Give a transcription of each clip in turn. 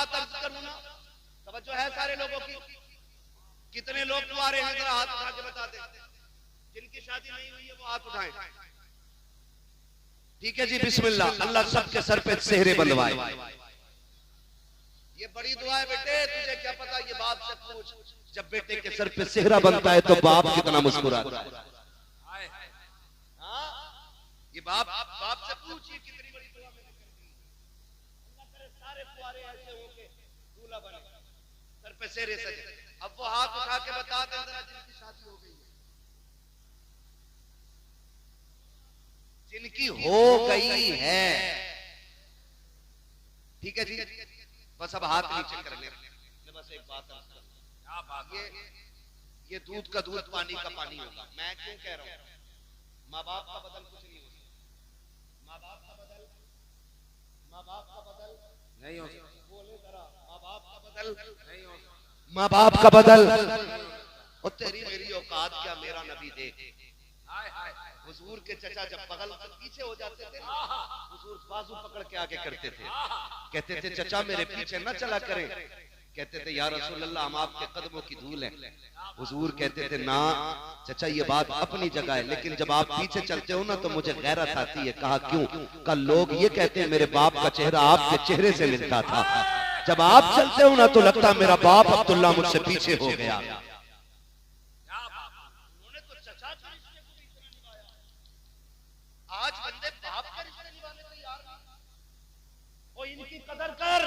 बात अर्ज करूं ना, तवज्जो है सारे लोगों की? कितने लोग कुंवारे हैं, जरा हाथ उठा के बता दें। जिनकी शादी नहीं हुई है वो हाथ उठाएं। ठीक है जी, बिस्मिल्लाह। अल्लाह सबके सर पे सेहरे बंधवाए। ये बड़ी दुआ है बेटे, तुझे क्या पता, ये बाप से पूछ। जब बेटे के सर पे सेहरा बनता है तो बाप कितना मुस्कुराता है। हाँ, ये बाप से पूछ, ये कितनी बड़ी दुआ मैंने कर दी। अल्लाह करे सारे कुंवारे ऐसे हो के दूल्हा बने, सर पे सेहरे सजे। अब वो हाथ उठा के बता दे जरा जिनकी शादी हो गई, जिनकी हो गई है। ठीक है जी, बस अब हाथ नीचे कर ले। मैं बस एक बात ये दूध का दूध, पानी का पानी होगा। मैं क्यों कह रहा हूं? माँ बाप का बदल कुछ नहीं होता। माँ बाप का बदल नहीं हो सकता। बोले जरा, माँ बाप का बदल नहीं हो सकता। माँ बाप का बदल, और तेरी मेरी औकात क्या, मेरा नबी देख। हुजूर के चचा जब बगल पीछे हो जाते थे, हुजूर बाजू पकड़ के आगे करते थे, कहते थे चचा मेरे पीछे न चला करें। कहते थे या रसूल अल्लाह, हम आपके कदमों की धूल हैं। हुजूर कहते थे ना चचा, ये बात अपनी जगह है, लेकिन जब आप पीछे चलते हो ना तो मुझे गैरत आती है। कहा क्यों? कल लोग ये कहते हैं मेरे बाप का चेहरा आपके चेहरे से मिलता था। जब आप चलते हो ना तो लगता मेरा बाप अब्दुल्ला मुझसे पीछे हो गया। आज बंदे बाप का रिश्ता निभाने तैयार नहीं। ओ इनकी कदर कर।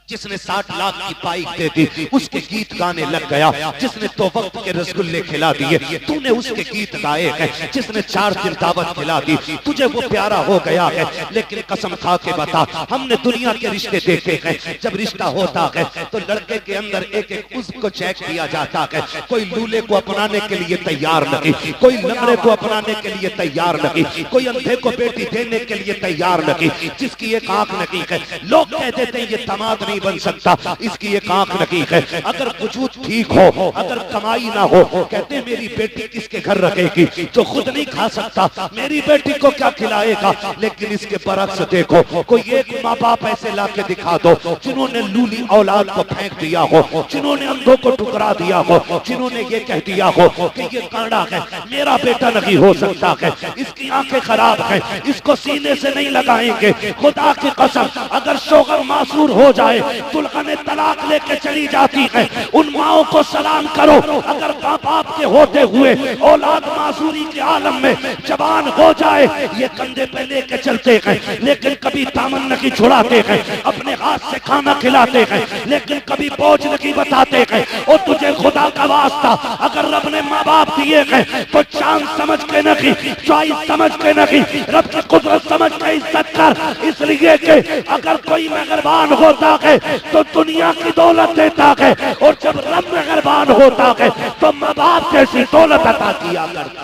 जिसने 60 लाख की बाइक दे दी उसके गीत गाने लग गया। जिसने 2 वक्त के रसगुल्ले खिला दिए तूने उसके गीत गाए हैं। जिसने 4 दिन दावत खिला दी तुझे वो प्यारा हो गया है। लेकिन कसम खा के बता, हमने दुनिया के रिश्ते देखे हैं। जब रिश्ता होता है तो लड़के के अंदर एक एक उज़्व को चेक किया जाता है। कोई लूले को अपनाने के लिए तैयार नहीं, कोई लंगड़े को अपनाने के लिए तैयार नहीं, कोई अंधे को बेटी देने के लिए तैयार नहीं। जिसकी एक आंख नहीं है लोग कह देते हैं ये दामाद नहीं बन सकता, इसकी एक आंख नहीं है। अगर वजूद ठीक हो, अगर कमाई ना हो, कहते मेरी बेटी किसके घर रखेगी जो खुद नहीं खा सकता, मेरी बेटी को क्या खिलाएगा। लेकिन इसके बरक्स देखो, कोई एक माँ बाप ऐसे लाके दिखा दो जिन्होंने लूली औलाद को फेंक दिया हो, जिन्होंने अंधों को ठुकरा दिया हो, जिन्होंने ये कह दिया हो कि ये कांडा है, मेरा बेटा नहीं हो सकता है, इसकी आंखें खराब है, इसको सीने से नहीं लगाएंगे। खुदा की कसम, अगर शोहर मासूर हो जाए, दुल्हन तलाक लेके चली जाती है, उन माओं को सलाम करो। अगर माँ बाप के होते हुए औलाद मासूरी के आलम में जवान हो जाए, ये कंधे पे लेके चलते हैं लेकिन कभी दामन नहीं छुड़ाते हैं, अपने हाथ से खाना खिलाते हैं लेकिन कभी बोझ नहीं बताते हैं। और तुझे खुदा का वास्ता, अगर रब ने माँ बाप दिए हैं तो चांद समझ के नहीं, चॉइस समझ के नहीं, रब की कुदरत समझ के इज्जत कर। इसलिए कि अगर कोई मेहरबान होता है तो दुनिया की दौलत देता है, और जब रब मेहरबान होता है तो माँ बाप जैसी दौलत अता किया करता।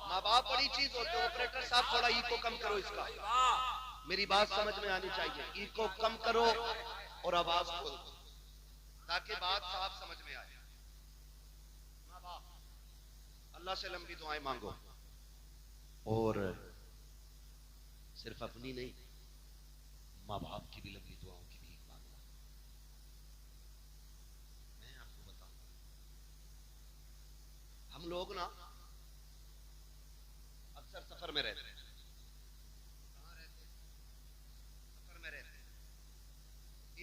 माँ बाप बड़ी चीज होते हैं। ऑपरेटर साहब थोड़ा ई को कम करो, इसका मेरी बात समझ में आनी चाहिए। ई को कम करो और आवाज खोलो ताकि बात साफ समझ में आए। माँ बाप, अल्लाह से लंबी दुआएं मांगो, और सिर्फ अपनी नहीं, माँ बाप की भी लंबी दुआओं की भीख मांगना। मैं आपको बताऊं, हम लोग ना अक्सर सफर में रहते हैं। कहां रहते हैं? सफर में रहते हैं।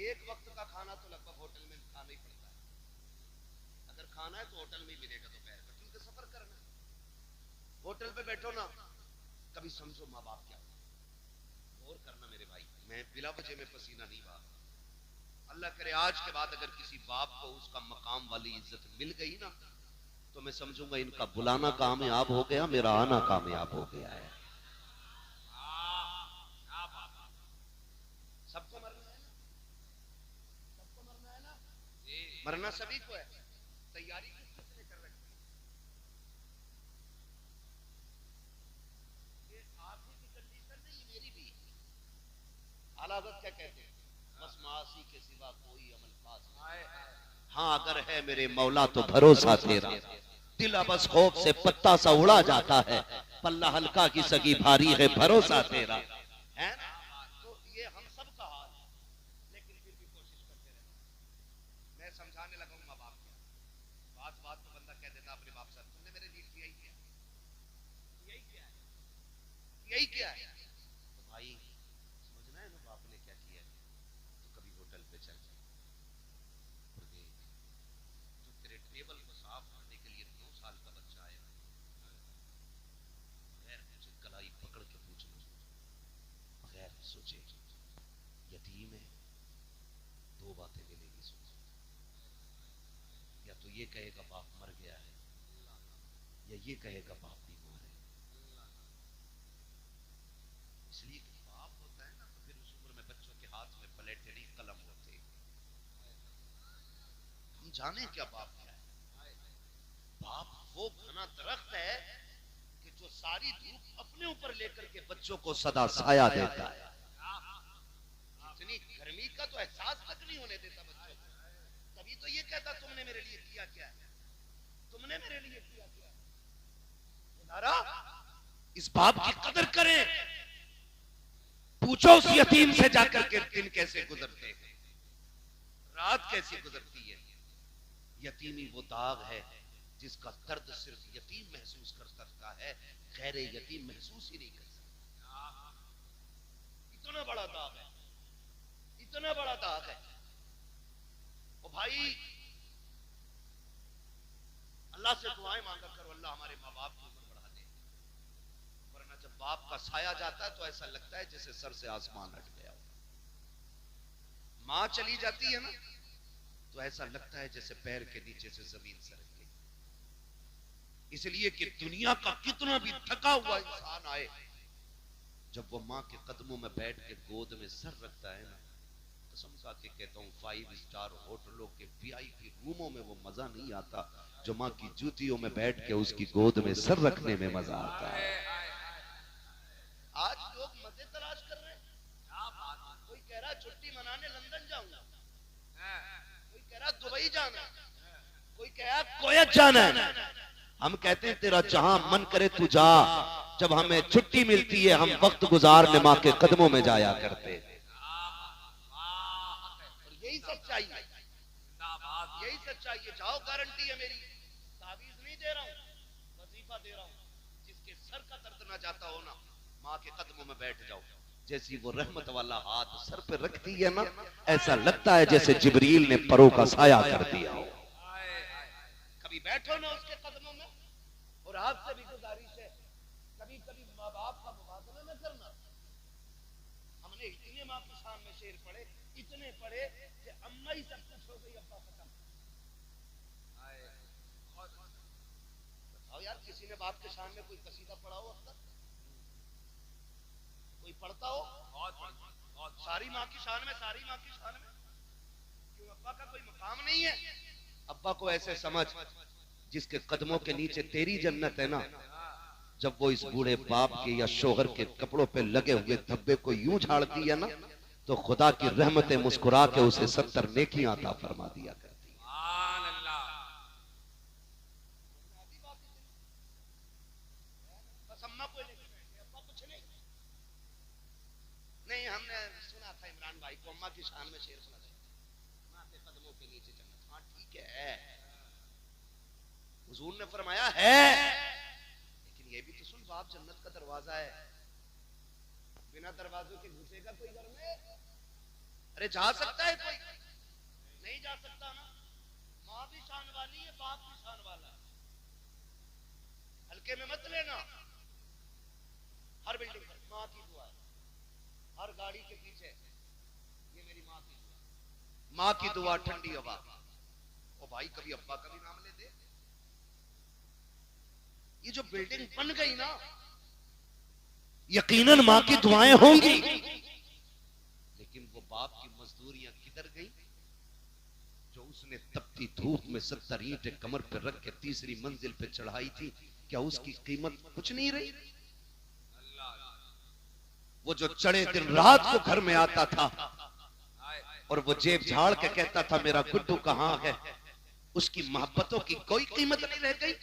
एक वक्त का खाना तो लगभग होटल में खाना ही पड़ता है। अगर खाना है तो होटल में ही मिलेगा दोपहर का, क्योंकि सफर करना है। होटल पे बैठो ना, कभी समझो माँ बाप क्या गौर करना मेरे भाई। मैं बिला वजह में पसीना नहीं बहा। अल्लाह करे आज के बाद अगर किसी बाप को उसका मकाम वाली इज्जत मिल गई ना तो मैं समझूंगा इनका बुलाना कामयाब हो गया, मेरा आना कामयाब हो गया है। सबको मरना है ना, सबको मरना है ना, मरना सभी को है। तैयारी किसने कर रखी है? ये आपकी की कंडीशन नहीं, मेरी भी। आला हज़रत क्या कहते हैं? बस मासी के सिवा कोई अमल पास नहीं। हाँ अगर है मेरे मौला तो भरोसा तेरा, दिल बस खौफ से पत्ता सा उड़ा जाता है, पल्ला हल्का की सगी भारी है भरोसा तेरा, है ना। तो ये हम सब का हाल है, लेकिन फिर भी कोशिश करते रहना। मैं समझाने लगा हूं माँ बाप क्या, बात बात में बंदा कह देता अपने बाप से, तुमने मेरे लिए किया ही क्या, यही क्या है, यही क्या है। तो भाई समझना है ना बाप ने क्या किया है। तो कभी होटल पे चल और देख, जो तेरे टेबल को साफ करने के लिए 2 साल का बच्चा आया, बगैर मुझे कलाई पकड़ के पूछना, बगैर सोचे यतीम है, 2 बातें मिलेगी सोच, या तो ये कहेगा बाप मर गया है, या ये कहेगा बाप बीमार है। इसलिए कि बाप होता है ना, तो फिर उस उम्र में बच्चों के हाथ में पलेटेरी कलम होते, हम जाने क्या बाप क्या है। बाप वो घना दरख्त है कि जो सारी धूप अपने ऊपर लेकर के बच्चों को सदा साया देता है। इतनी गर्मी का तो एहसास तक नहीं होने देता बच्चों को, तभी तो ये कहता तुमने मेरे लिए किया क्या है, तुमने मेरे लिए किया क्या है। इस बाप की कदर करें। पूछो उस यतीम से जाकर के दिन कैसे गुजरते हैं, रात कैसी गुजरती है। यतीमी वो दाग है जिसका दर्द सिर्फ यतीम महसूस कर सकता है, गैर यतीम महसूस ही नहीं कर सकता। इतना बड़ा दाग है, इतना बड़ा दाग है। ओ भाई अल्लाह से दुआएं मांगा करो, अल्लाह हमारे माँ बाप को उम्र बढ़ा दे, वरना जब बाप का साया जाता है तो ऐसा लगता है जैसे सर से आसमान हट गया हो। माँ चली जाती है ना तो ऐसा लगता है जैसे पैर के नीचे से जमीन सरक गई। इसलिए कि दुनिया का कितना भी थका हुआ इंसान आए, जब वो माँ के कदमों में बैठ के गोद में सर रखता है ना, कसम खा के कहता हूँ 5 स्टार होटलों के VIP रूमों में वो मजा नहीं आता जो माँ की जूतियों में बैठ के उसकी गोद में सर रखने में मजा आता है। आज लोग मजे तलाश कर रहे हैं। कोई कह रहा छुट्टी मनाने लंदन जाऊंगा, कोई कह रहा दुबई जाना, कोई कह रहा कोयत जाना है। हम कहते हैं तेरा जहां मन करे तू जा, जब हमें छुट्टी मिलती है हम वक्त गुजारने माँ के कदमों में जाया करते। और यही सच्चाई है, यही सच्चाई है। जाओ, गारंटी है मेरी, तावीज नहीं दे रहा हूं, वजीफा दे रहा हूं। जिसके सर का दर्द ना जाता हो ना, माँ के कदमों में बैठ जाओ। जैसी वो रहमत वाला हाथ सर पे रखती है ना, ऐसा लगता है जैसे जिब्रील ने परों का साया कर दिया हो। कभी बैठो ना उसके कदमों में। और आपसे भी गुजारिश है, कभी कभी माँ बाप का मुबादला न करना। हमने इतने माँ की शान में शेर पढ़े, इतने पढ़े कि अम्मा ही सब कुछ हो गई, अब्बा खत्म। बताओ यार, किसी ने बाप के शान में कोई कसीदा पढ़ा हो अब तक? कोई पढ़ता हो? सारी माँ की शान में, सारी माँ की शान में। क्यों, अब्बा का कोई मकाम नहीं है? अब्बा को ऐसे समझ जिसके कदमों के नीचे तेरी जन्नत है ना, जब वो इस बूढ़े बाप के या शोहर के कपड़ों पे लगे हुए धब्बे को यूं झाड़ती है ना, तो खुदा की रहमतें मुस्कुरा के उसे 70 नेकियां अता फरमा दिया करती। नहीं, हमने सुना था इमरान भाई को अम्मा की शान में शेर सुना था, माँ के कदमों के नीचे जन्नत। हाँ ठीक है, हुजूर ने फरमाया है, लेकिन ये भी तो सुन, बाप जन्नत का दरवाजा है, बिना दरवाजों के घुसेगा कोई घर में? अरे जा सकता है कोई? नहीं जा सकता ना। माँ भी शान वाली है, बाप भी शान वाला है, हल्के में मत लेना। हर बिल्डिंग पर माँ की दुआ है, हर गाड़ी के पीछे ये मेरी माँ की दुआ, माँ की दुआ, ठंडी हवा। ओ भाई, कभी अब्बा का भी नाम ले दे। ये जो बिल्डिंग बन गई ना, यकीनन माँ की दुआएं होंगी, लेकिन वो बाप की मजदूरियां किधर गई? जो उसने तपती धूप में 70 ईंटें कमर पर रख के तीसरी मंजिल पे चढ़ाई थी, क्या उसकी कीमत कुछ नहीं रही? वो जो चढ़े दिन रात को घर में आता था और वो जेब झाड़ के कहता था मेरा गुड्डू कहां है, उसकी मोहब्बतों की कोई कीमत नहीं रह गई।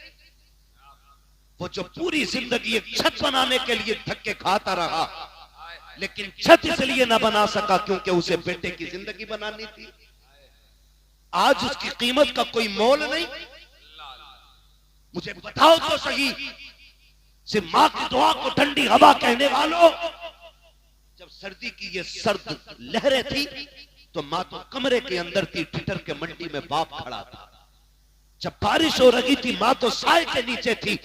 वो जो पूरी जिंदगी एक छत बनाने के लिए धक्के खाता रहा, लेकिन छत इसलिए ना बना सका क्योंकि उसे बेटे की जिंदगी बनानी थी। आज उसकी कीमत का कोई मोल नहीं। मुझे बताओ तो सही, सिर्फ मां की दुआ को ठंडी हवा कहने वालों, जब सर्दी की ये सर्द लहरें थी तो मां तो कमरे के अंदर थी, ठिठर के मंडी में बाप खड़ा था। जब बारिश हो रही थी मां तो साए के नीचे थी,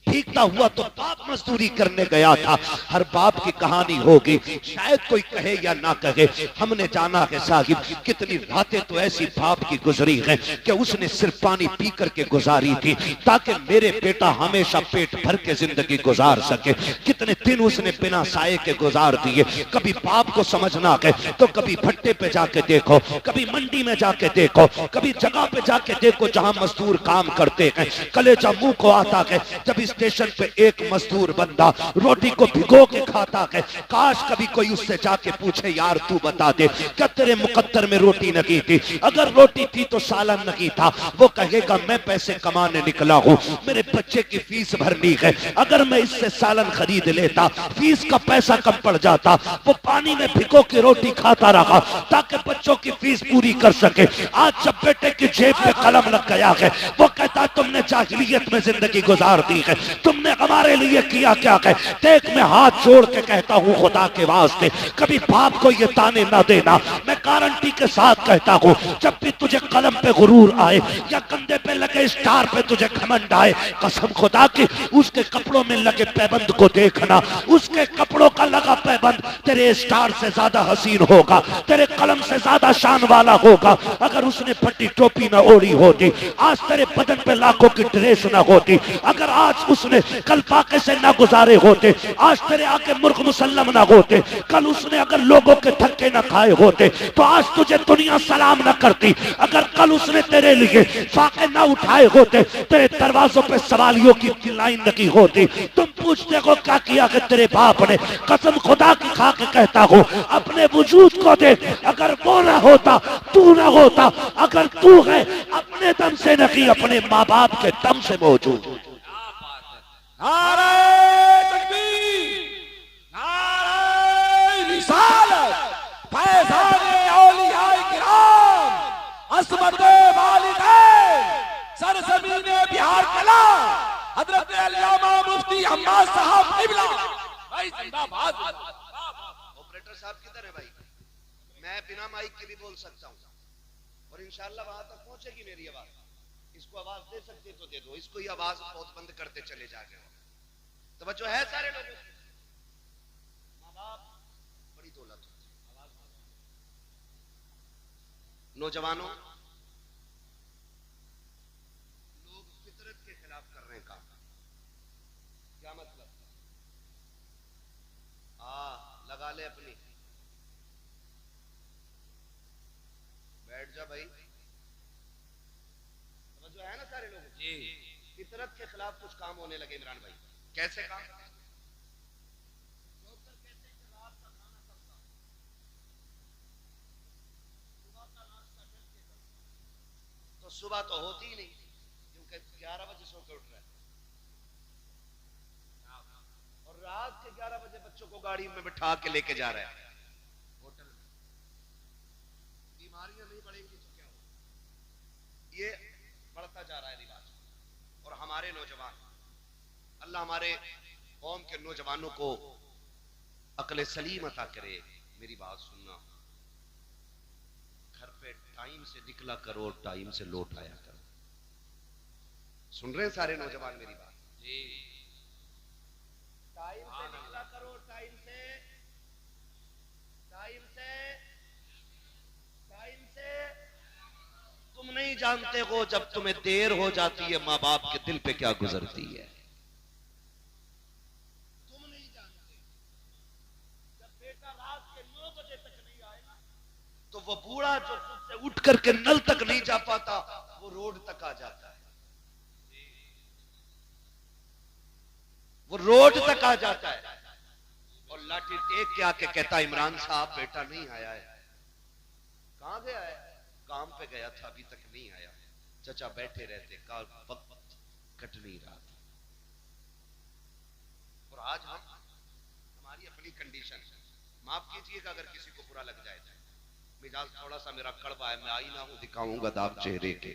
भीगता हुआ तो बाप मजदूरी करने गया था। हर बाप की कहानी होगी, शायद कोई कहे या ना कहे, हमने जाना है साहिब कितनी रातें तो ऐसी बाप की गुजरी हैं कि उसने सिर्फ पानी पी करके गुजारी थी ताकि मेरे बेटा हमेशा पेट भर के जिंदगी गुजार सके। कितने दिन उसने बिना साए के गुजार दिए। कभी बाप को समझना है तो कभी भट्टे पे जाके देखो, कभी मंडी में जाके देखो, कभी जगह पे जाके देखो जहां मजदूर काम करते हैं, कलेजा मुंह को आता है जब स्टेशन पे एक मजदूर बंदा रोटी को भिगो के खाता है। काश कभी कोई उससे जाके पूछे, यार तू बता दे क्या तेरे मुकद्दर में रोटी नहीं थी? अगर रोटी थी तो सालन नहीं था। वो कहेगा मैं पैसे कमाने निकला हूँ, मेरे बच्चे की फीस भरनी है, अगर मैं इससे सालन खरीद लेता फीस का पैसा कम पड़ जाता। वो पानी में भिगो के रोटी खाता रहा ताकि बच्चों की फीस पूरी कर सके। आज जब बेटे की जेब में कलम लग गया है, वो कहता तुमने जाहिलियत में जिंदगी गुजार दी है, तुमने हमारे लिए किया क्या है? देख मैं हाथ जोड़ के कहता हूँ खुदा के वास्ते कभी बाप को ये ताने ना देना। मैं गारंटी के साथ कहता हूँ जब भी तुझे कलम पे गुरूर आए या कंधे पे लगे स्टार पे तुझे घमंड आए, कसम खुदा की उसके कपड़ों में लगे पैबंद को देखना। उसके कपड़ों का लगा पैबंद तेरे स्टार से ज्यादा हसीन होगा, तेरे कलम से ज्यादा शान वाला होगा। अगर उसने फटी टोपी ना ओढ़ी होती आज तेरे बदन पे लाखों की ड्रेस ना होती। अगर आज उसने कल फाके से ना गुजारे होते आज तेरे आके मुर्ख मुसल्लम ना होते। कल उसने अगर लोगों के धक्के ना खाए होते तो आज तुझे दुनिया सलाम ना करती। अगर कल उसने तेरे लिए फाके ना उठाए होते तेरे दरवाजों पे सवालियों की लाइन लगी होती। तुम पूछते हो क्या किया कि तेरे बाप ने? कसम खुदा की खा के कहता हूँ अपने वजूद को देख, अगर वो ना होता तू ना होता। अगर तू है अपने दम से नहीं अपने माँ बाप के दम से मौजूद। नारे तकबीर, नारे रिसालत, फैज़ाने औलियाए किराम, असमत वालिदैन, सरज़मीने बिहार कला, हज़रत अल्लामा मुफ्ती अम्माद साहब क़िबला। भाई जिंदाबाद। ऑपरेटर साहब किधर है भाई? मैं बिना माइक के भी बोल सकता हूँ और इंशाअल्लाह वहां तक पहुंचेगी मेरी आवाज। इसको आवाज दे सकते तो दे दो, इसको ही आवाज बहुत बंद करते चले जाके। तवज्जो है सारे लोगों की? माँ बाप बड़ी दौलत होती है। नौजवानों, लोग फितरत के खिलाफ कर रहे हैं काम। क्या मतलब? लगा ले अपनी, बैठ जा भाई। जो है ना सारे लोग जी, फितरत के खिलाफ कुछ काम होने लगे इमरान भाई। कैसे काम? डॉक्टर कहते हैं कि रात का खाना कब खाओ, सुबह का नाश्ता जल के करो। तो सुबह तो होती ही नहीं क्योंकि 11 बजे सो के उठ रहा है और रात के 11 बजे बच्चों को गाड़ी में बिठा के लेके जा रहा है होटल में। बीमारियां नहीं बढ़ेंगी तो क्या होगा? ये बढ़ता जा रहा है रिवाज। और हमारे नौजवान, अल्लाह हमारे कौम के नौजवानों को अक्ल सलीम अता करे। मेरी बात सुनना, घर पे टाइम से निकला करो, टाइम से लौट आया करो। सुन रहे हैं सारे नौजवान मेरी बात? जी, टाइम से निकला करो, टाइम से तुम नहीं जानते हो जब तुम्हें देर हो जाती है माँ बाप के दिल पे क्या गुजरती है। तुम नहीं जानते जब बेटा रात के 9 बजे तक नहीं आएगा तो वो बूढ़ा जो खुद से उठ करके नल तक नहीं जा पाता वो रोड तक आ जाता है। वो रोड तक आ जाता है और लाठी टेक के आके कहता इमरान साहब बेटा नहीं आया है। कहां गया है? काम पे गया था, अभी तक नहीं आया। चचा बैठे रहते, वक्त कट नहीं रहा था। और आज हम हमारी अपनी कंडीशन, माफ कीजिएगा अगर किसी को बुरा लग जाए, मिजाज थोड़ा सा मेरा कड़वा है, मैं आई ना हूं दिखाऊंगा दाग चेहरे के,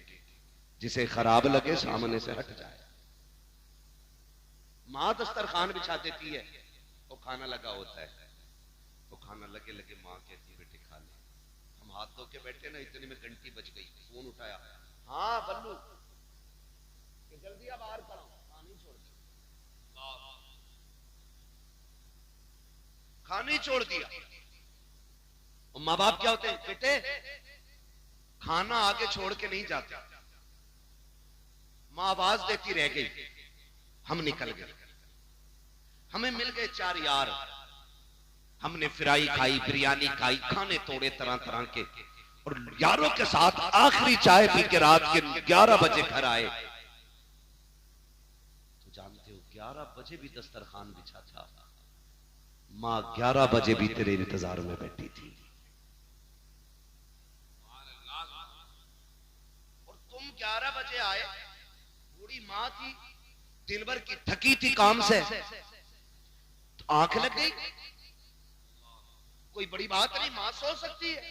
जिसे खराब लगे सामने से हट जाए। माँ दस्तरखान बिछा देती है, वो खाना लगा होता है, वो खाना लगे लगे माँ कहती है बेटे खा ले। हम हाथ धो के बैठे ना, इतने में घंटी बज गई, फोन उठाया, हाँ बल्लू जल्दी अब बाहर पड़ा, खानी छोड़ दी, खानी छोड़ दिया। माँ बाप क्या होते हैं, बेटे खाना आगे छोड़ के नहीं जाते। माँ आवाज देती रह गई, हम निकल गए, हमें मिल गए 4 यार, हमने फ्राई खाई, बिरयानी खाई, खाने तोड़े तरह तरह के, और यारों के साथ आखिरी चाय पी के रात के 11 बजे घर आए। तो जानते हो 11 बजे भी दस्तरखान बिछा था, माँ 11 बजे भी तेरे इंतजार में बैठी थी, और तुम 11 बजे आए, बूढ़ी माँ थी, दिन भर की थकी थी काम से, तो आंख लग गई, कोई बड़ी बात नहीं, मां सो सकती है,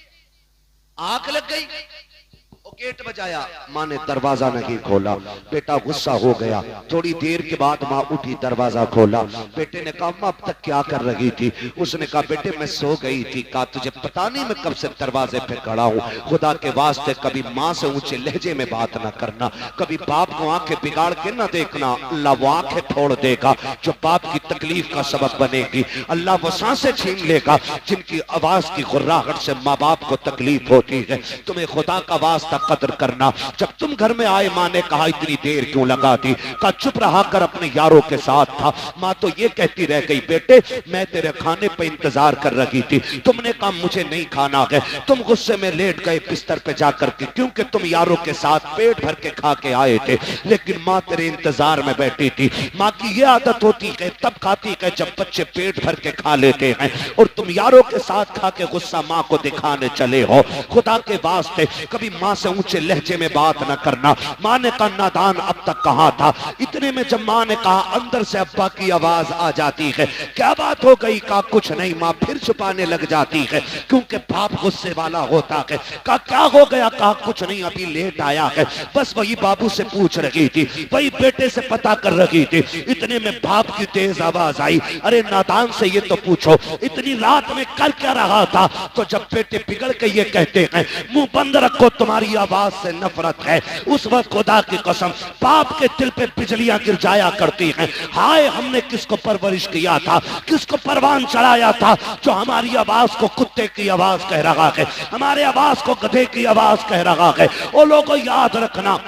आंख लग गई, वो गेट बजाया, मां ने दरवाजा नहीं खोला, बेटा गुस्सा हो गया। थोड़ी देर के बाद मां उठी, दरवाजा खोला, बेटे ने कहा मां अब तक क्या कर रही थी? उसने कहा बेटे मैं सो गई थी। कहा तुझे पता नहीं मैं कब से दरवाजे पे खड़ा हूं? खुदा के वास्ते कभी मां से ऊंचे लहजे में बात ना करना, कभी बाप को आंखें बिगाड़ के ना देखना, अल्लाह वो आंखें फोड़ देगा जो बाप की तकलीफ का सबब बनेगी, अल्लाह वो सांसें छीन लेगा जिनकी आवाज की गुर्राहट से माँ बाप को तकलीफ होती है। तुम्हें खुदा का वास्ता कदर करना। जब तुम घर में आए, माँ ने कहा इतनी देर क्यों लगा दी? कहा चुप रहा कर, अपने यारों के साथ था। माँ तो ये कहती रह गई बेटे मैं तेरे खाने पे इंतजार कर रही थी, तुमने कहा मुझे नहीं खाना है, तुम गुस्से में लेट गए बिस्तर पे जाकर के, क्योंकि तुम यारों के साथ पेट भर के खा के आए थे, लेकिन माँ तेरे इंतजार में बैठी थी। माँ की ये आदत होती है तब खाती है जब बच्चे पेट भर के खा लेते हैं, और तुम यारों के साथ खा के गुस्सा माँ को दिखाने चले हो। खुदा के वास्ते कभी माँ से ऊंचे लहजे में बात न करना। माँ ने कहा नादान अब तक कहाँ था? इतने में जब माँ ने कहा, अंदर से अब्बा की आवाज आ जाती है, क्या बात हो गई? कहा कुछ नहीं। माँ फिर छुपाने लग जाती है क्योंकि बाप गुस्से वाला होता है। कहा क्या हो गया? कहा कुछ नहीं, अभी लेट आया है, बस वही बाबू से पूछ रही थी, वही बेटे से पता कर रही थी। इतने में बाप की तेज आवाज आई, अरे नादान से ये तो पूछो इतनी रात में कर क्या रहा था? तो जब बेटे बिगड़ के ये कहते हैं मुंह बंद रखो तुम्हारी आवाज से नफरत है, उस वक्त खुदा की कसम बाप के दिल पे बिजलियां गिर जाया करती हैं। हाय हमने किसको परवरिश किया था, किसको परवान चढ़ाया था जो हमारी आवाज को कुत्ते की आवाज कह रहा है, हमारे आवाज को गधे की आवाज कह रहा है। ओ लोगों याद रखना,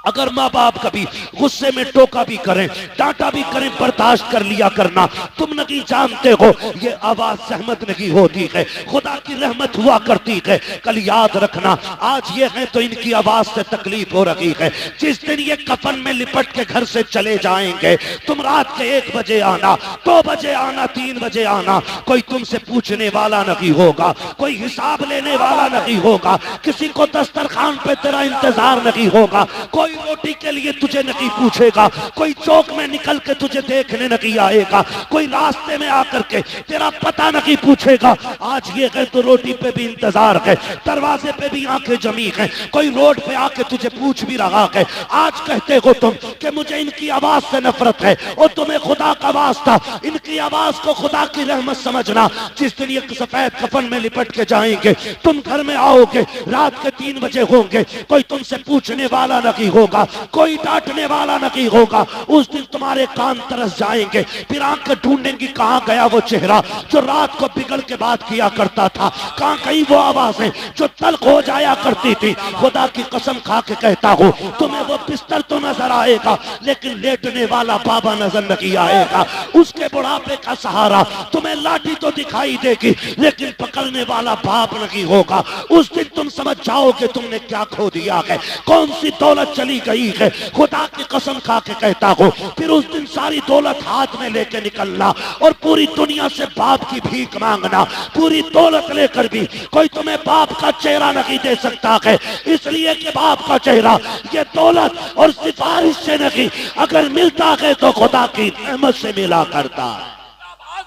अगर माँ बाप कभी गुस्से में टोका भी करें, डांटा भी करें, बर्दाश्त कर लिया करना। तुम नहीं जानते हो ये आवाज सहमत नहीं होती है, खुदा की रहमत हुआ करती है। कल याद रखना, आज ये है तो इनकी आवाज से तकलीफ हो रही है। जिस दिन ये कफन में लिपट के घर से चले जाएंगे, तुम रात के 1 बजे आना, 2 बजे आना, 3 बजे आना, कोई तुमसे पूछने वाला नहीं होगा, कोई हिसाब लेने वाला नहीं होगा, किसी को दस्तरखान पे तेरा इंतजार नहीं होगा, कोई रोटी के लिए तुझे नहीं पूछेगा, कोई चौक में निकल के तुझे देखने नहीं आएगा, कोई रास्ते में आकर के तेरा पता नहीं पूछेगा। आज ये है तो रोटी पे भी इंतजार है, दरवाजे पे भी आंखें जमी है, कोई रोड पे आके तुझे पूछ भी रहा है। आज कहते हो तुम कि मुझे इनकी आवाज से नफरत है, और तुम्हें खुदा का वास्ता इनकी आवाज को खुदा की रहमत समझना। जिस दिन ये सफेद कफन में लिपट के जाएंगे, तुम घर में आओगे, रात के 3 बजे होंगे, कोई तुमसे पूछने वाला नहीं होगा, कोई डांटने वाला नहीं होगा। उस दिन तुम्हारे कान तरस जाएंगे, फिर आंखें ढूंढेंगी कहां गया वो चेहरा जो रात को बिगड़ के बात किया करता था, कहां गई वो आवाजें जो तल्ख हो जाया करती थी। खुदा की कसम खा के कहता हूं, तुम्हें वो बिस्तर तो नजर आएगा, लेकिन लेटने वाला बाबा नजर नहीं आएगा। उसके बुढ़ापे का सहारा तुम्हें लाठी तो दिखाई देगी, लेकिन पकड़ने वाला बाप नहीं होगा। उस दिन तुम समझ जाओगे तुमने क्या खो दिया है, कौन सी दौलत चली गई है। खुदा की कसम खा के कहता हूं, फिर उस दिन सारी दौलत हाथ में लेके निकलना और पूरी दुनिया से बाप की भीख मांगना। पूरी दौलत लेकर भी कोई तुम्हें बाप का चेहरा नहीं दे सकता है, इसलिए कि बाप का चेहरा ये दौलत और सिफारिश से नहीं, अगर मिलता है तो खुदा की रहमत से मिला करता है।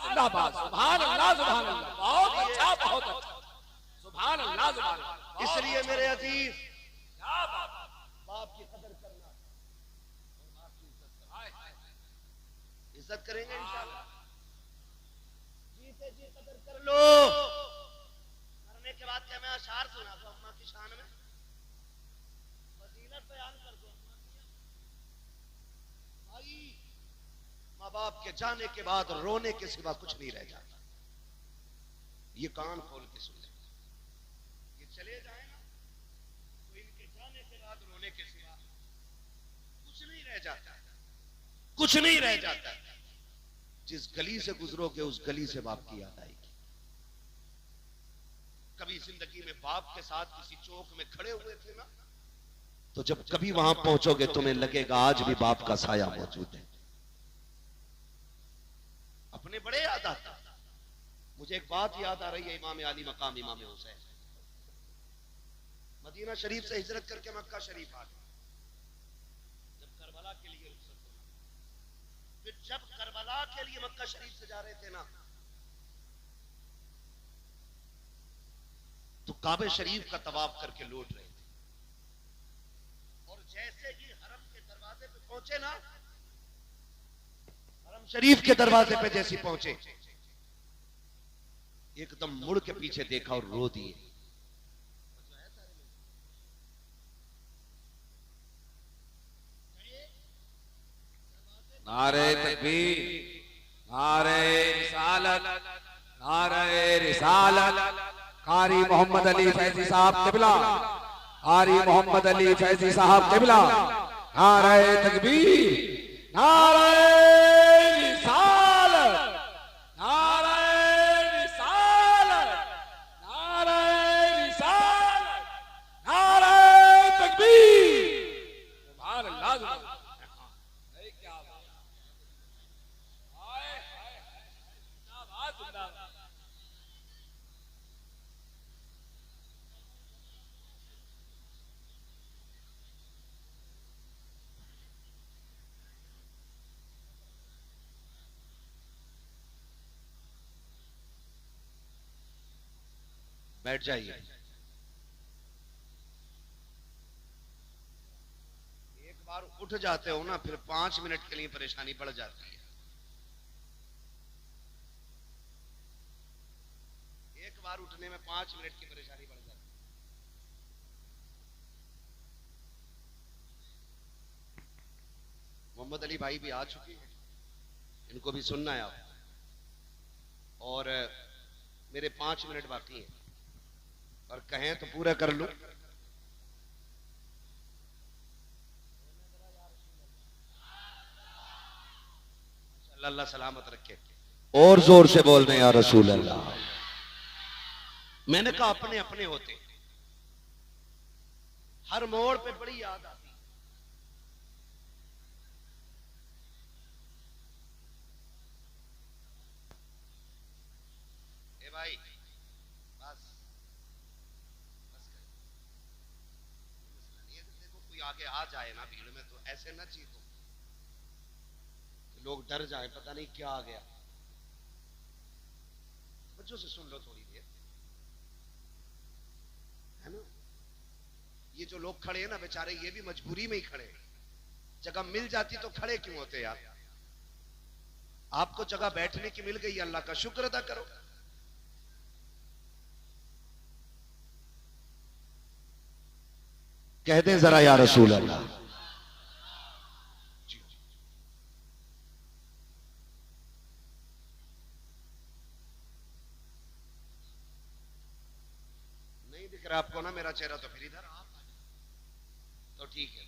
जिंदाबाद, सुभान अल्लाह, सुभान अल्लाह। बहुत अच्छा, बहुत अच्छा, सुभान अल्लाह, सुभान अल्लाह। इसलिए मेरे अजीज, क्या बात है। बाप की कदर करना, इज्जत करेंगे इंशाअल्लाह। जीते जी कदर कर लो। मरने के बाद क्या मैं अशार सुना दो अम्मा की शान में, फजीलत बयान कर दो अम्मा की। भाई, माँ बाप के जाने के बाद रोने के सिवा कुछ नहीं रह जाता। ये कान खोल के सुन, ये चले जाए ना तो इनके जाने के बाद रोने के सिवा कुछ नहीं रह जाता, कुछ नहीं रह जाता। जिस गली से गुजरोगे उस गली से बाप की याद आएगी। कभी जिंदगी में बाप के साथ किसी चौक में खड़े हुए थे ना, तो जब कभी वहां पहुंचोगे तुम्हें लगेगा आज भी बाप का साया मौजूद है। अपने बड़े याद आता। मुझे एक बात याद आ रही है, इमाम आली मकाम इमाम हुसैन मदीना शरीफ से हिजरत करके मक्का शरीफ आ गए। जब करबला के लिए रुखसत होना, फिर जब करबला के लिए मक्का शरीफ से जा रहे थे ना, तो काबे शरीफ का तवाफ करके लौट रहे थे। और जैसे ही हरम के दरवाजे पे पहुंचे ना, हरम शरीफ के दरवाजे पे जैसे पहुंचे, एकदम मुड़ के पीछे देखा और रो दिए। नारे तकबीर, नारे रिसालत, नारे रिसालत। कारी मोहम्मद अली फैजी साहब किबला, कारी मोहम्मद अली फैजी साहब किबला। नारे तकबीर, नारे रिसालत, नारे रिसालत, नारे रिसालत, नारे तकबीर। सुभान अल्लाह, सुभान अल्लाह। क्या बात है। हाय हाय हाय, जिंदाबाद, जिंदाबाद। बैठ जाइए। एक बार उठ जाते हो ना, फिर 5 मिनट के लिए परेशानी बढ़ जाती है। एक बार उठने में 5 मिनट की परेशानी बढ़ जाती है। मोहम्मद अली भाई भी आ चुके हैं, इनको भी सुनना है आप। और मेरे 5 मिनट बाकी हैं, और कहें तो पूरा कर लूं। अल्लाह सलामत रखे। और जोर से बोल रहे हैं या रसूल अल्लाह। मैंने कहा अपने अपने होते, हर मोड़ पे बड़ी याद आती। ए भाई, बस बस कर। देखो कोई आगे आ जाए ना भीड़ में, तो ऐसे ना चीखो कि लोग डर जाए, पता नहीं क्या आ गया। बच्चों से सुन लो थोड़ी देर, है ना। ये जो लोग खड़े हैं ना बेचारे, ये भी मजबूरी में ही खड़े हैं। जगह मिल जाती तो खड़े क्यों होते यार। आपको जगह बैठने की मिल गई, अल्लाह का शुक्र अदा करो। कह दें जरा या रसूल अल्लाह। नहीं दिख रहा आपको ना मेरा चेहरा, तो फिर इधर आप तो ठीक है।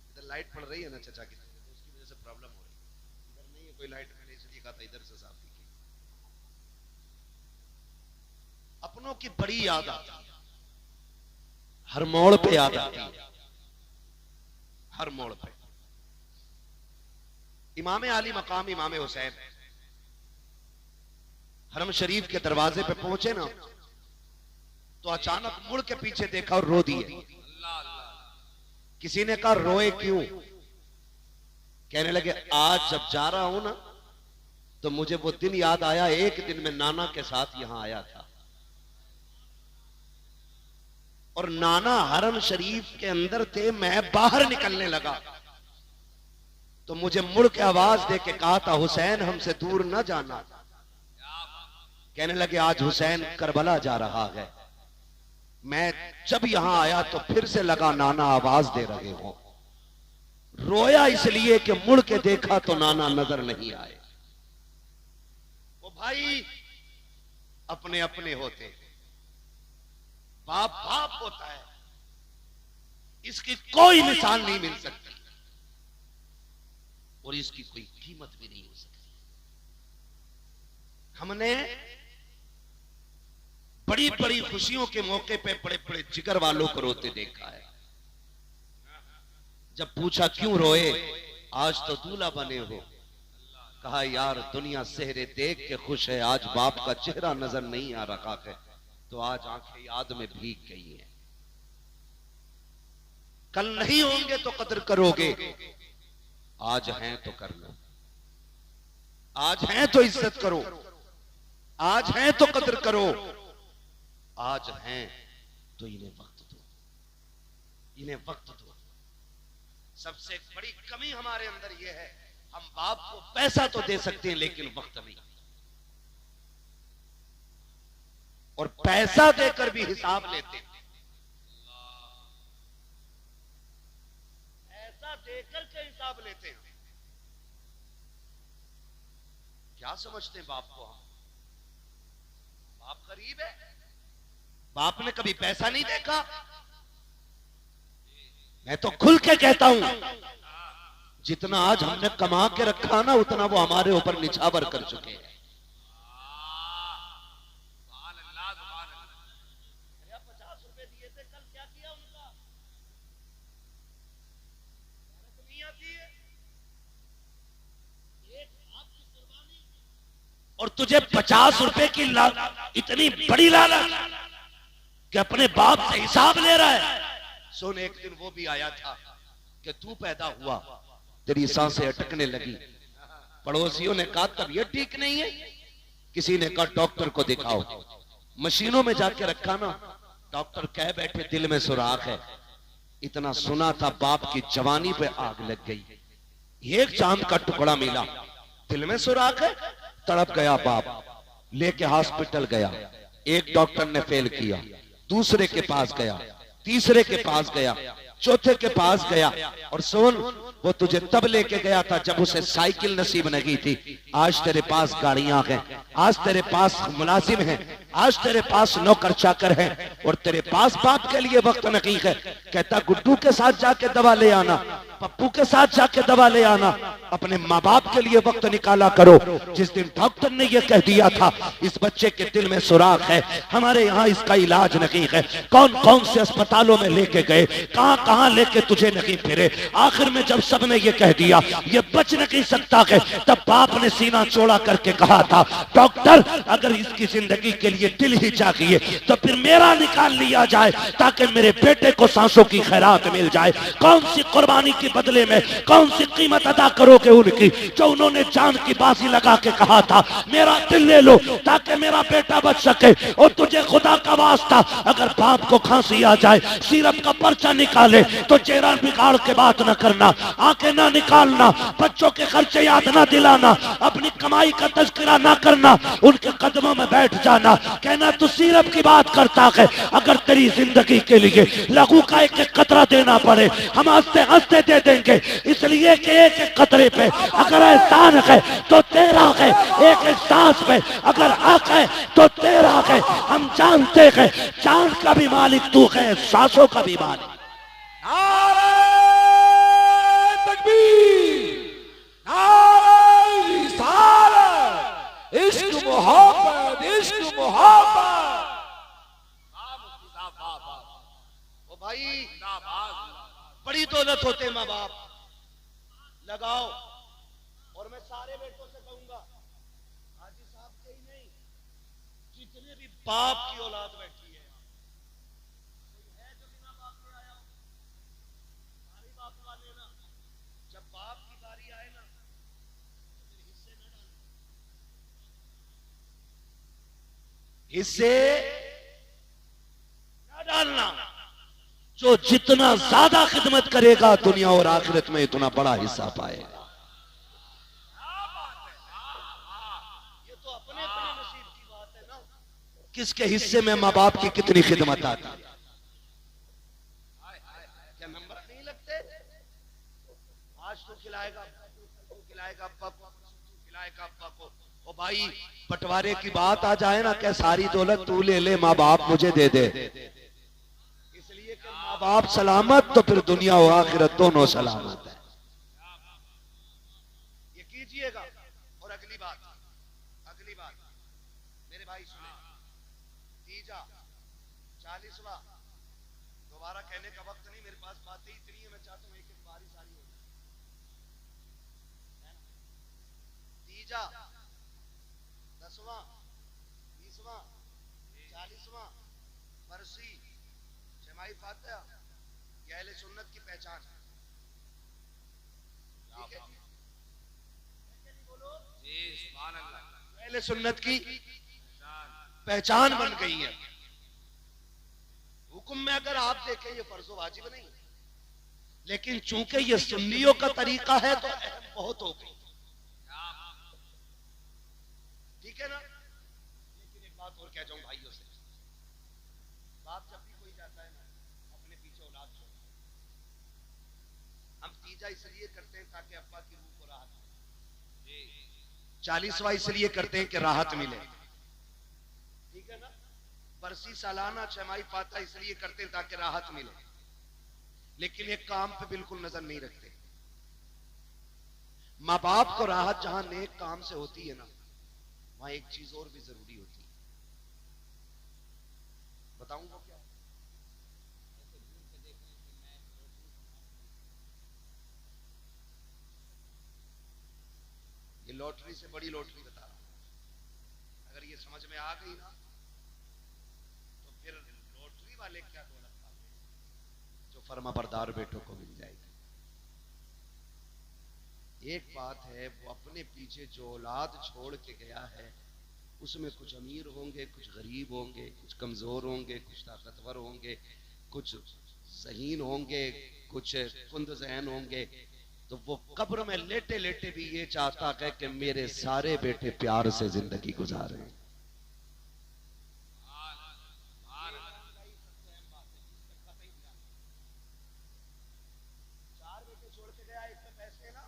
इधर लाइट पड़ रही है ना चचा की, तो उसकी वजह से प्रॉब्लम हो रही है। इधर नहीं है कोई लाइट, मैंने इसलिए कहा था इधर से साफ दिखी। अपनों की बड़ी याद आती है, हर मोड़ पे याद आती है, हर मोड़ पे। इमाम आली मकाम इमाम हुसैन हरम शरीफ के दरवाजे पे पहुंचे ना, तो अचानक मुड़ के पीछे देखा और रो दिए। किसी ने कहा रोए क्यों? कहने लगे आज जब जा रहा हूं ना तो मुझे वो दिन याद आया, एक दिन मैं नाना के साथ यहां आया था और नाना हरम शरीफ के अंदर थे, मैं बाहर निकलने लगा तो मुझे मुड़ के आवाज दे के कहा था हुसैन हमसे दूर न जाना। कहने लगे आज हुसैन करबला जा रहा है। मैं जब यहां आया तो फिर से लगा नाना आवाज दे रहे हो। रोया इसलिए कि मुड़ के देखा तो नाना नजर नहीं आए। वो भाई अपने अपने होते, बाप बाप होता है, इसकी कोई मिसाल नहीं मिल सकती और इसकी कोई कीमत भी नहीं हो सकती। हमने बड़ी बड़ी खुशियों के मौके पे बड़े बड़े जिगर वालों को रोते देखा है। जब पूछा क्यों रोए, आज तो दूल्हा बने हो, कहा यार दुनिया सेहरे देख के खुश है, आज बाप का चेहरा नजर नहीं आ रहा है तो आज आंखें याद में भीग गई हैं। कल नहीं होंगे तो कदर करोगे, आज हैं तो करना, आज हैं तो इज्जत करो, आज हैं तो कदर करो, आज हैं तो इन्हें वक्त दो, इन्हें वक्त दो। सबसे बड़ी कमी हमारे अंदर यह है, हम बाप को पैसा तो दे सकते हैं लेकिन वक्त नहीं, और पैसा देकर भी हिसाब लेते हैं। पैसा देकर के हिसाब लेते हैं। क्या समझते हैं बाप को हम? बाप गरीब है, बाप ने कभी पैसा नहीं देखा। मैं तो खुल के कहता हूं, जितना आज हमने कमा के रखा ना उतना वो हमारे ऊपर निछावर कर चुके हैं। 50 रुपए दिए थे कल, क्या किया उनका? नहीं आती है। और तुझे 50 रुपए की इतनी बड़ी लालच कि अपने बाप से हिसाब ले रहा है। सुन, एक दिन वो भी आया था कि तू पैदा हुआ, तेरी सांसें अटकने लगी, पड़ोसियों ने कहा तबीयत ठीक नहीं है, किसी ने कहा डॉक्टर को दिखाओ, मशीनों में जाके रखा ना, डॉक्टर कह बैठे दिल में सुराख है। इतना सुना था बाप की जवानी पे आग लग गई। एक चांद का टुकड़ा मिला, दिल में सुराख है, तड़प गया बाप, लेके हॉस्पिटल गया। एक डॉक्टर ने फेल किया, दूसरे के पास गया, तीसरे के पास गया, चौथे के पास गया। और सुन, वो तुझे तब लेके गया था जब उसे साइकिल नसीब नहीं थी। आज तेरे पास गाड़ियां हैं, आज तेरे पास मुलाजिम हैं, आज तेरे पास नौकर चाकर हैं, और तेरे पास बाप के लिए वक्त नहीं है। कहता गुड्डू के साथ जाके दवा ले आना, पप्पू के साथ जाके दवा ले आना, अपने माँ बाप के लिए वक्त निकाला करो। जिस दिन डॉक्टर ने यह कह दिया था इस बच्चे के दिल में सुराख है, हमारे यहाँ इसका इलाज नहीं है, कौन कौन से अस्पतालों में लेके गए, कहां कहां लेके तुझे नहीं फिरे, आखिर में जब सबने ये कह दिया ये बच नहीं सकता है, तब बाप ने सीना चौड़ा करके कहा था डॉक्टर अगर इसकी जिंदगी के लिए दिल ही चाहिए तो फिर मेरा निकाल लिया जाए ताकि मेरे बेटे को सांसों की खैरात मिल जाए। कौन सी कुर्बानी के बदले में कौन सी कीमत अदा करोगे उनकी, जो उन्होंने जान की बाजी लगा के कहा था मेरा दिल ले लो ताकि मेरा बेटा बच सके। और तुझे खुदा का वास्ता अगर बाप को खांसी आ जाए, सिरप का पर्चा निकाले तो चेहरा बिगाड़ के बात न करना, आंखें ना निकालना, बच्चों के खर्चे याद ना दिलाना, अपनी कमाई का तज़किरा ना करना, उनके कदमों में बैठ जाना, कहना तू सिरप की बात करता है। अगर तेरी जिंदगी के लिए लहू का एक एक कतरा देना पड़े हम हंसते हंसते दे देंगे, इसलिए कि एक एक कतरे पे अगर एहसान है तो तेरा है, एक एक सांस पे अगर हक है तो तेरा है। हम जानते हैं चांद का भी मालिक तू है, सांसों का भी मालिक। नारे तकबीर, नारे रिसालत, इश्क मोहब्बत, इश्क मोहब्बत। ओ भाई बड़ी दौलत होते माँ बाप, लगाओ। और मैं सारे बेटों से कहूंगा, हाजी साहब के ही नहीं, जितने भी बाप की औलाद बैठी है, कोई है जो बिना बाप के आया हो? हिस्से न डालना। जो जितना ज्यादा खिदमत करेगा दुनिया और आखिरत में इतना बड़ा हिस्सा पाएगा। ये तो अपने अपने नसीब की बात है ना, किसके हिस्से में माँ बाप की कितनी खिदमत आती है। क्या नंबर नहीं लगते? आज तो खिलाएगा तो खिलाएगा अब्बा को, खिलाएगा अब्बा को। ओ भाई, बंटवारे की बात आ जाए ना, क्या सारी दौलत तू ले ले, माँ बाप मुझे दे दे, इसलिए कि माँ बाप सलामत तो फिर दुनिया और आखिरत दोनों सलामत है। ये कीजिएगा। और अगली बात मेरे भाई सुने, तीजा 40वां, दोबारा कहने का वक्त नहीं, मेरे पास बातें इतनी है, मैं चाहता हूं एक एक बारी सारी हो जाए। तीजा, 10वां, 20वां, 40वां बरसी जमाई फातिहा, ये अहले सुन्नत की पहचान है। ठीक है जी, सुभान अल्लाह। अहले सुन्नत की पहचान बन गई है। हुक्म में अगर आप देखें ये फर्ज वाजिब नहीं, लेकिन चूंकि ये सुन्नियों का तरीका है तो अहम बहुत हो गई। ठीक है ना? लेकिन एक बात और कह जाऊं भाइयों से, बाप जब भी कोई जाता है ना, अपने पीछे औलाद छोड़। हम तीजा इसलिए करते हैं ताकि अब्बा की रूह को राहत मिले, 40वां इसलिए करते हैं कि राहत मिले। ठीक है ना? बरसी सालाना छमाही फातिहा इसलिए करते हैं ताकि राहत मिले, लेकिन एक काम पे बिल्कुल नजर नहीं रखते। माँ बाप को राहत जहां नेक काम से होती है ना, वहां एक चीज और भी जरूरी होती है। बताऊंगा क्या? ये लॉटरी से बड़ी लॉटरी बता रहा हूं। अगर ये समझ में आ गई ना, तो फिर लॉटरी वाले क्या दौलत पाते, जो फर्माबरदार बेटों को मिल जाएगी। एक बात है, वो अपने पीछे जो औलाद छोड़ के गया है, उसमें कुछ अमीर होंगे, कुछ गरीब होंगे, कुछ कमजोर होंगे, कुछ ताकतवर होंगे, कुछ ज़हीन होंगे, कुछ कुंद ज़हन होंगे। तो वो कब्र में लेटे लेटे भी ये चाहता है कि मेरे सारे बेटे प्यार से जिंदगी गुजारें। चार बेटे छोड़ के गया, एक में पैसे ना,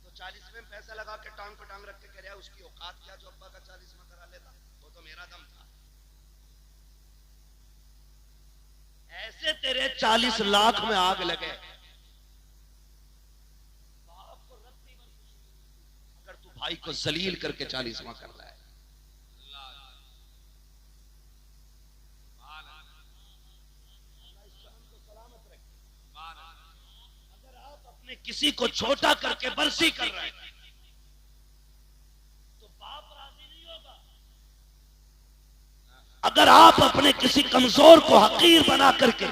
तो 40वें पैसा लगा के टांग पे टांग रख के कह रहा है उसकी औकात क्या जो अब्बा का 40वां करा लेता, वो तो मेरा दम था। ऐसे तेरे 40 लाख में आग लगे, बाप को रत्ती भर खुशी अगर तू भाई को जलील करके 40वां कर रहा है। अगर आप अपने किसी को छोटा करके बरसी कर रहे हैं तो बाप राजी नहीं होगा। अगर आप अपने किसी कमजोर को हकीर बना करके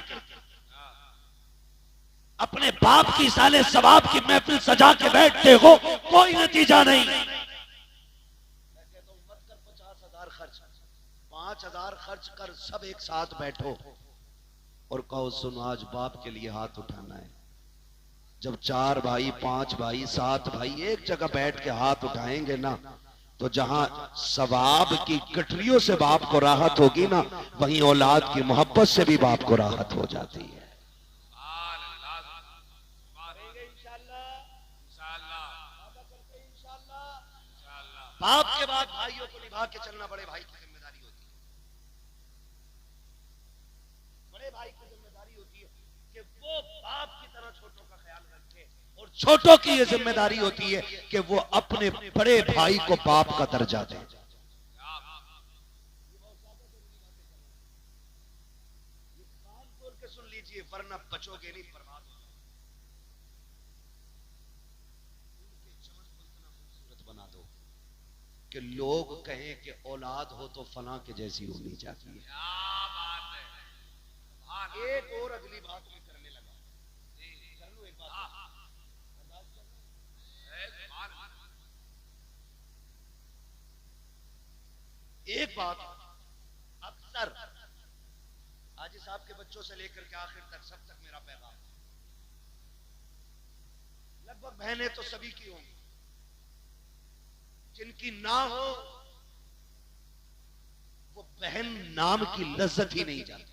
अपने बाप की साले सवाब की महफिल सजा के बैठते हो, कोई नतीजा नहीं। मैं कहता हूं मत कर 50,000 खर्च, 5,000 खर्च कर, सब एक साथ बैठो और कहो सुनो आज बाप के लिए हाथ उठाना है। जब 4 भाई, 5 भाई, 7 भाई एक जगह बैठ के हाथ उठाएंगे ना, तो जहां सवाब की गठरियों से बाप को राहत होगी ना, वहीं औलाद की मोहब्बत से भी बाप को राहत हो जाती है। बाप के बाद भाइयों को निभा के चलना बड़े भाई की जिम्मेदारी होती है। बड़े भाई की जिम्मेदारी होती है कि वो बाप की तरह छोटों का ख्याल रखे, और छोटों की ये जिम्मेदारी होती है कि वो अपने बड़े भाई को बाप का दर्जा दे। कान खोल के सुन लीजिए, वरना बचोगे नहीं, बर्बाद हो जाओगे। उनके चमन को इतना खूबसूरत बना दो कि लोग कहें कि औलाद हो तो फलां के जैसी होनी चाहिए। एक और अगली बात मैं करने लगा, कर लूं एक बात। एक बात अक्सर हाजी साहब के बच्चों से लेकर के आखिर तक सब तक मेरा पैगाम, लगभग बहनें तो सभी की होंगी, जिनकी ना हो वो बहन नाम की लज्जत ही नहीं जानती।